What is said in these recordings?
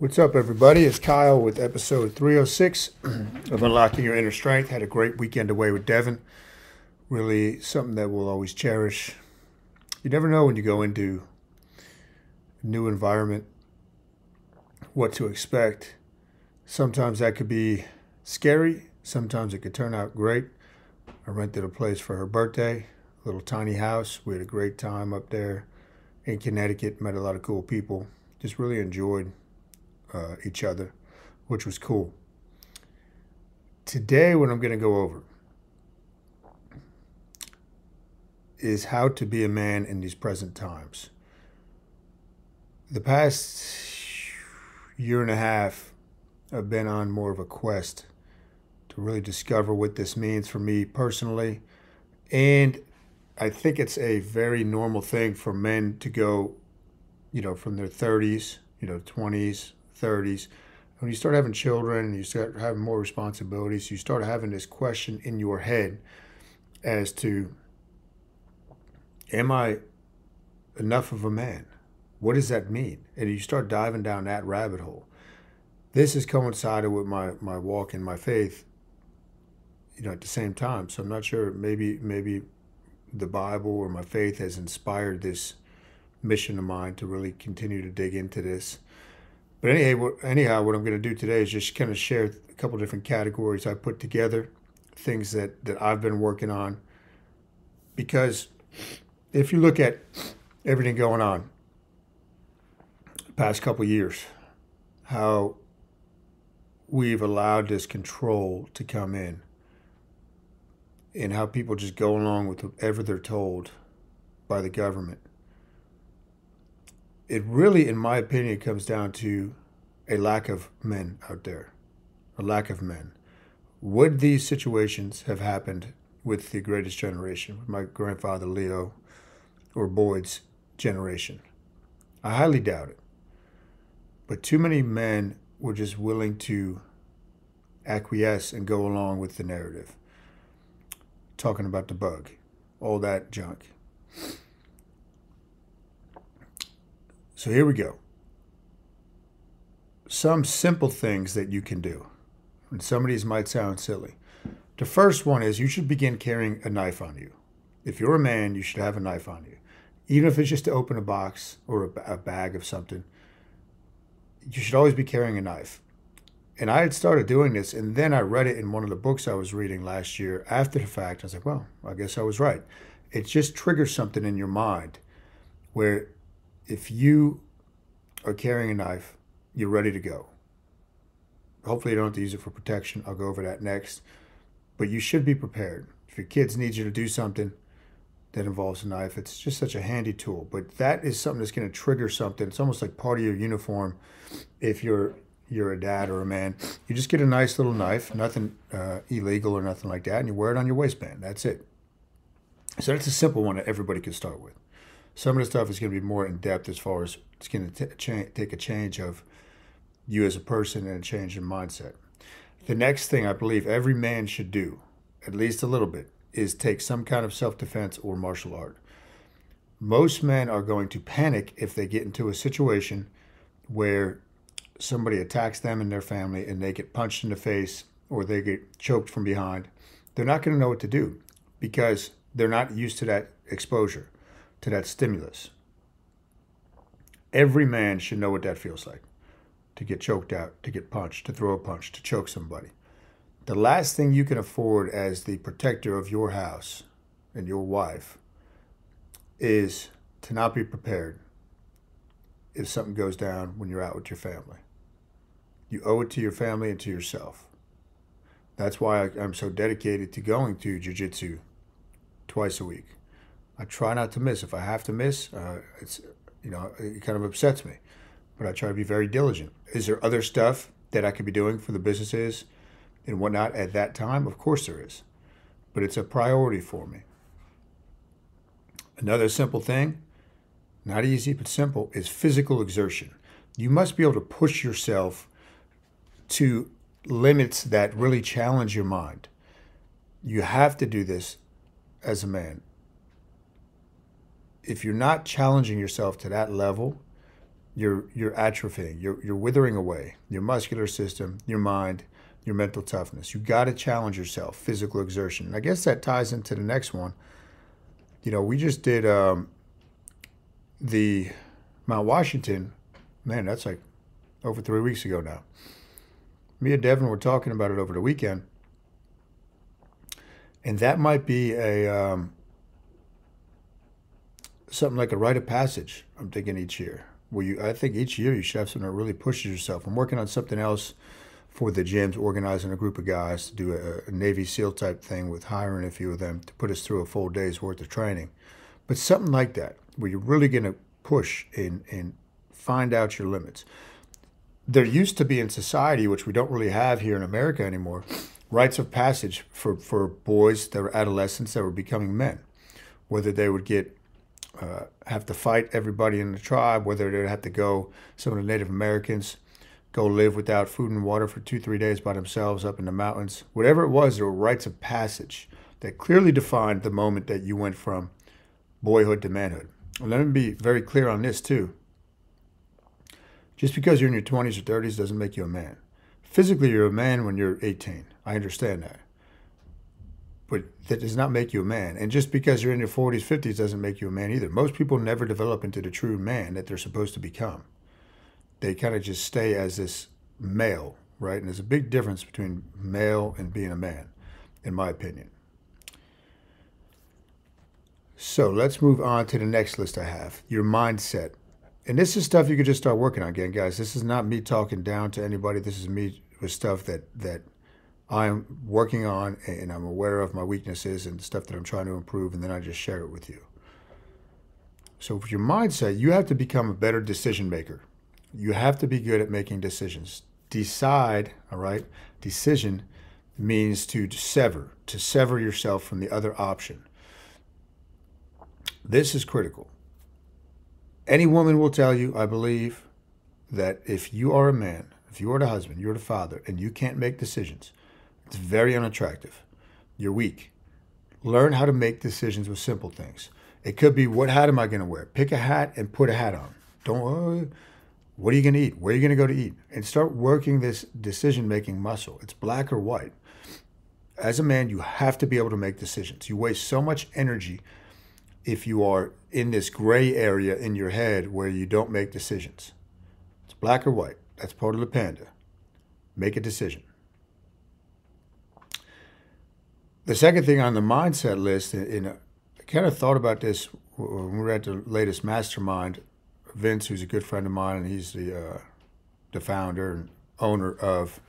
What's up, everybody? It's Kyle with episode 306 of Unlocking Your Inner Strength. Had a great weekend away with Devin. Really something that we'll always cherish. You never know when you go into a new environment what to expect. Sometimes that could be scary. Sometimes it could turn out great. I rented a place for her birthday, a little tiny house. We had a great time up there in Connecticut. Met a lot of cool people. Just really enjoyed each other, which was cool. Today, what I'm going to go over is how to be a man in these present times. The past year and a half, I've been on more of a quest to really discover what this means for me personally. And I think it's a very normal thing for men to go, from their 30s, 20s, 30s. When you start having children and you start having more responsibilities, you start having this question in your head as to, am I enough of a man? What does that mean? And you start diving down that rabbit hole. This has coincided with my walk in my faith, at the same time. So I'm not sure, maybe the Bible or my faith has inspired this mission of mine to really continue to dig into this. But anyhow, what I'm going to do today is just kind of share a couple different categories I put together, things that I've been working on. Because if you look at everything going on the past couple of years, how we've allowed this control to come in and how people just go along with whatever they're told by the government. It really, in my opinion, comes down to a lack of men out there, a lack of men. Would these situations have happened with the greatest generation, with my grandfather Leo or Boyd's generation? I highly doubt it. But too many men were just willing to acquiesce and go along with the narrative. Talking about the bug, all that junk. So here we go. Some simple things that you can do. And some of these might sound silly. The first one is you should begin carrying a knife on you. If you're a man, you should have a knife on you. Even if it's just to open a box or a bag of something, you should always be carrying a knife. And I had started doing this, and then I read it in one of the books I was reading last year. After the fact, I was like, well, I guess I was right. It just triggers something in your mind where if you are carrying a knife, you're ready to go. Hopefully you don't have to use it for protection. I'll go over that next. But you should be prepared. If your kids need you to do something that involves a knife, it's just such a handy tool. But that is something that's going to trigger something. It's almost like part of your uniform if you're a dad or a man. You just get a nice little knife, nothing illegal or nothing like that, and you wear it on your waistband. That's it. So that's a simple one that everybody can start with. Some of the stuff is going to be more in-depth as far as it's going to take a change of you as a person and a change in mindset. The next thing I believe every man should do, at least a little bit, is take some kind of self-defense or martial art. Most men are going to panic if they get into a situation where somebody attacks them and their family and they get punched in the face or they get choked from behind. They're not going to know what to do because they're not used to that exposure, to that stimulus. Every man should know what that feels like, to get choked out, to get punched, to throw a punch, to choke somebody. The last thing you can afford as the protector of your house and your wife is to not be prepared if something goes down when you're out with your family. You owe it to your family and to yourself. That's why I'm so dedicated to going to jiu-jitsu twice a week. I try not to miss. If I have to miss, it kind of upsets me. But I try to be very diligent. Is there other stuff that I could be doing for the businesses and whatnot at that time? Of course there is. But it's a priority for me. Another simple thing, not easy but simple, is physical exertion. You must be able to push yourself to limits that really challenge your mind. You have to do this as a man. If you're not challenging yourself to that level, you're atrophying, you're withering away. Your muscular system, your mind, your mental toughness. You got to challenge yourself, physical exertion. And I guess that ties into the next one. We just did the Mount Washington. Man, that's like over 3 weeks ago now. Me and Devin were talking about it over the weekend. And that might be a something like a rite of passage, I'm thinking, each year. I think each year you should have something that really pushes yourself. I'm working on something else for the gyms, organizing a group of guys to do a Navy SEAL type thing with hiring a few of them to put us through a full day's worth of training. But something like that, where you're really going to push and find out your limits. There used to be in society, which we don't really have here in America anymore, rites of passage for boys that were adolescents that were becoming men. Whether they would have to fight everybody in the tribe, whether they'd have to go, some of the Native Americans, go live without food and water for 2-3 days by themselves up in the mountains. Whatever it was, there were rites of passage that clearly defined the moment that you went from boyhood to manhood. And let me be very clear on this too. Just because you're in your 20s or 30s doesn't make you a man. Physically, you're a man when you're 18. I understand that. But that does not make you a man. And just because you're in your 40s, 50s doesn't make you a man either. Most people never develop into the true man that they're supposed to become. They kind of just stay as this male, right? And there's a big difference between male and being a man, in my opinion. So let's move on to the next list I have, your mindset. And this is stuff you could just start working on. Again, guys, this is not me talking down to anybody. This is me with stuff that I'm working on, and I'm aware of my weaknesses and stuff that I'm trying to improve, and then I just share it with you. So for your mindset, you have to become a better decision maker. You have to be good at making decisions. Decide, all right? Decision means to sever yourself from the other option. This is critical. Any woman will tell you, I believe, that if you are a man, if you are the husband, you're the father, and you can't make decisions, it's very unattractive. You're weak. Learn how to make decisions with simple things. It could be, what hat am I going to wear? Pick a hat and put a hat on. What are you going to eat? Where are you going to go to eat? And start working this decision-making muscle. It's black or white. As a man, you have to be able to make decisions. You waste so much energy if you are in this gray area in your head where you don't make decisions. It's black or white. That's part of the panda. Make a decision. The second thing on the mindset list, and I kind of thought about this when we were at the latest mastermind. Vince, who's a good friend of mine, and he's the founder and owner of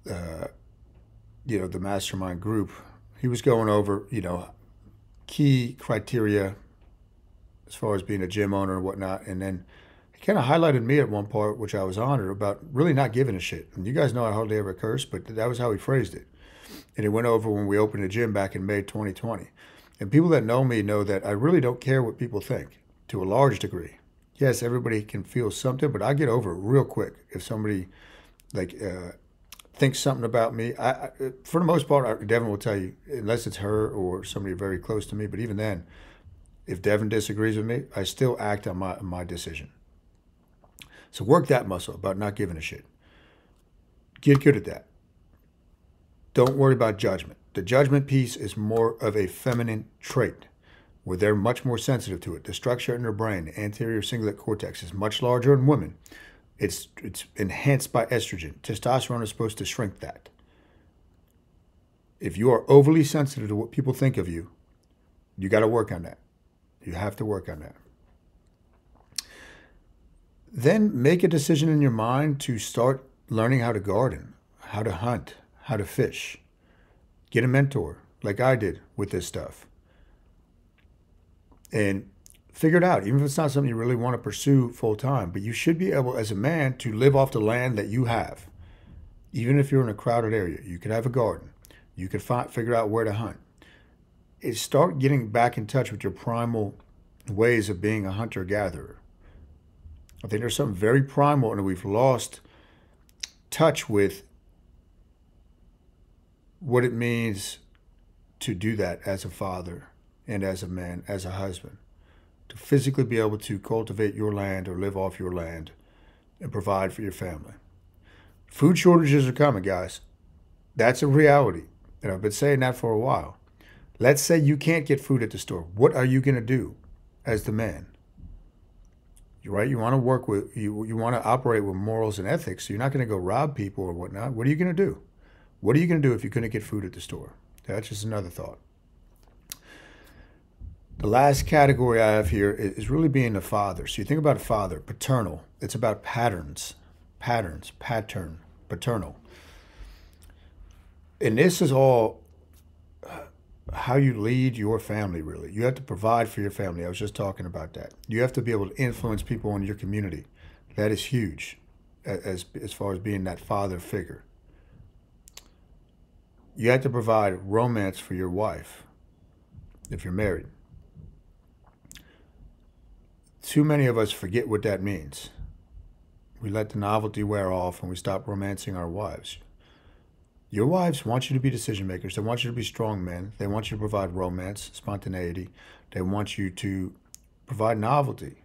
the mastermind group. He was going over key criteria as far as being a gym owner and whatnot, and then he kind of highlighted me at one part, which I was honored about, really not giving a shit. And you guys know I hardly ever curse, but that was how he phrased it. And it went over when we opened the gym back in May 2020. And people that know me know that I really don't care what people think, to a large degree. Yes, everybody can feel something, but I get over it real quick if somebody thinks something about me. I for the most part, Devin will tell you, unless it's her or somebody very close to me. But even then, if Devin disagrees with me, I still act on my decision. So work that muscle about not giving a shit. Get good at that. Don't worry about judgment. The judgment piece is more of a feminine trait, where they're much more sensitive to it. The structure in their brain, the anterior cingulate cortex, is much larger in women. It's enhanced by estrogen. Testosterone is supposed to shrink that. If you are overly sensitive to what people think of you, you got to work on that. You have to work on that. Then make a decision in your mind to start learning how to garden, how to hunt, how to fish. Get a mentor, like I did with this stuff. And figure it out, even if it's not something you really want to pursue full time. But you should be able, as a man, to live off the land that you have. Even if you're in a crowded area, you could have a garden. You could figure out where to hunt. Start getting back in touch with your primal ways of being a hunter-gatherer. I think there's something very primal, and we've lost touch with what it means to do that as a father and as a man, as a husband. to physically be able to cultivate your land or live off your land and provide for your family. Food shortages are coming, guys. That's a reality. And I've been saying that for a while. Let's say you can't get food at the store. What are you going to do as the man? You're right. You want to work with, you want to operate with morals and ethics. So you're not going to go rob people or whatnot. What are you going to do? What are you going to do if you couldn't get food at the store? That's just another thought. The last category I have here is really being a father. So you think about a father, paternal. It's about patterns, paternal. And this is all how you lead your family, really. You have to provide for your family. I was just talking about that. You have to be able to influence people in your community. That is huge as far as being that father figure. You have to provide romance for your wife if you're married. Too many of us forget what that means. We let the novelty wear off and we stop romancing our wives. Your wives want you to be decision makers. They want you to be strong men. They want you to provide romance, spontaneity. They want you to provide novelty.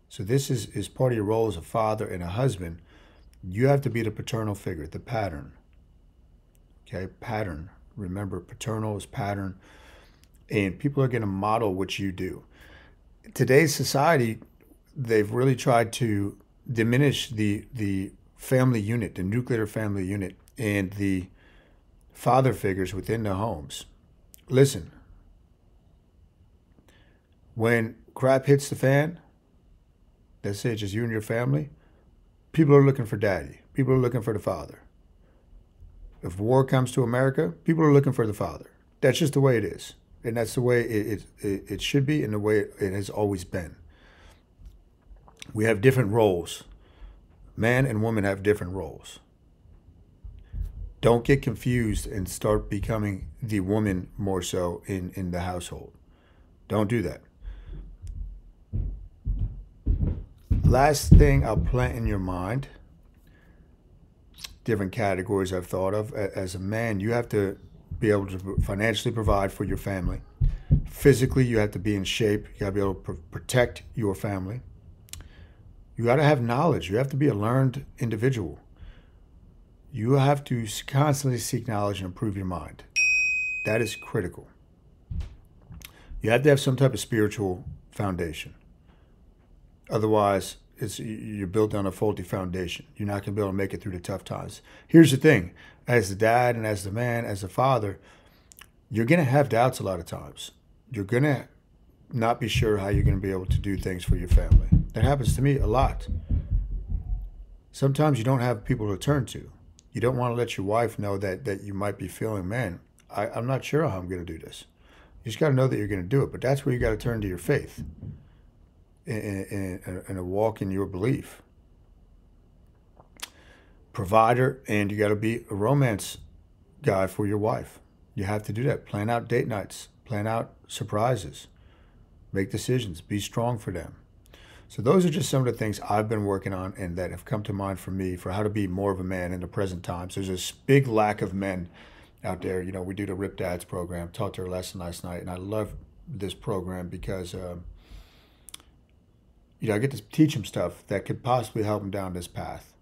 So this is part of your role as a father and a husband. You have to be the paternal figure, the pattern. Okay, pattern. Remember, paternal is pattern. And people are going to model what you do. Today's society, they've really tried to diminish the family unit, the nuclear family unit, and the father figures within the homes. Listen, when crap hits the fan, let's say it's just you and your family, people are looking for daddy. People are looking for the father. If war comes to America, people are looking for the father. That's just the way it is. And that's the way it should be and the way it has always been. We have different roles. Man and woman have different roles. Don't get confused and start becoming the woman more so in the household. Don't do that. Last thing I'll plant in your mind, different categories I've thought of. As a man, you have to be able to financially provide for your family. Physically, you have to be in shape. You got to be able to protect your family. You got to have knowledge. You have to be a learned individual. You have to constantly seek knowledge and improve your mind. That is critical. You have to have some type of spiritual foundation. Otherwise, you're built on a faulty foundation. You're not going to be able to make it through the tough times. Here's the thing. As the dad and as the man, as the father, you're going to have doubts a lot of times. You're going to not be sure how you're going to be able to do things for your family. That happens to me a lot. Sometimes you don't have people to turn to. You don't want to let your wife know that you might be feeling, man, I'm not sure how I'm going to do this. You just got to know that you're going to do it. But that's where you got to turn to your faith and a walk in your belief. Provider, and you got to be a romance guy for your wife. You have to do that. Plan out date nights. Plan out surprises. Make decisions. Be strong for them. So those are just some of the things I've been working on and that have come to mind for me for how to be more of a man in the present times. There's this big lack of men out there. You know, we do the Rip Dads program. Taught her a lesson last night, and I love this program because, you know, I get to teach them stuff that could possibly help them down this path.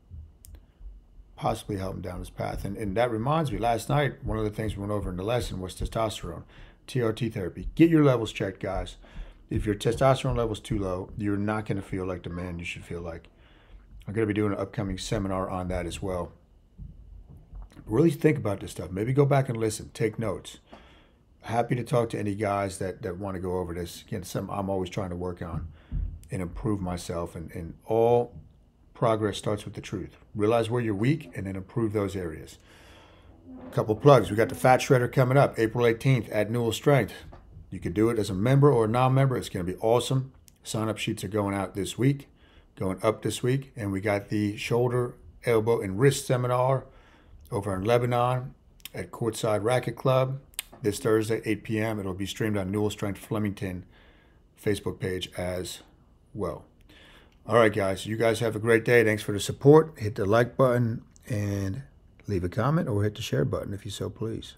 And that reminds me, last night, one of the things we went over in the lesson was testosterone, TRT therapy. Get your levels checked, guys. If your testosterone level is too low, you're not going to feel like the man you should feel like. I'm going to be doing an upcoming seminar on that as well. Really think about this stuff. Maybe go back and listen. Take notes. Happy to talk to any guys that want to go over this. Again, something I'm always trying to work on and improve myself. And all progress starts with the truth. Realize where you're weak and then improve those areas. A couple plugs. We got the Fat Shredder coming up April 18th at Newell Strength. You can do it as a member or a non-member. It's going to be awesome. Sign-up sheets are going out this week, going up this week. And we got the shoulder, elbow, and wrist seminar over in Lebanon at Courtside Racket Club this Thursday, 8 p.m. It'll be streamed on Newell Strength Flemington Facebook page as well. All right, guys. You guys have a great day. Thanks for the support. Hit the like button and leave a comment or hit the share button if you so please.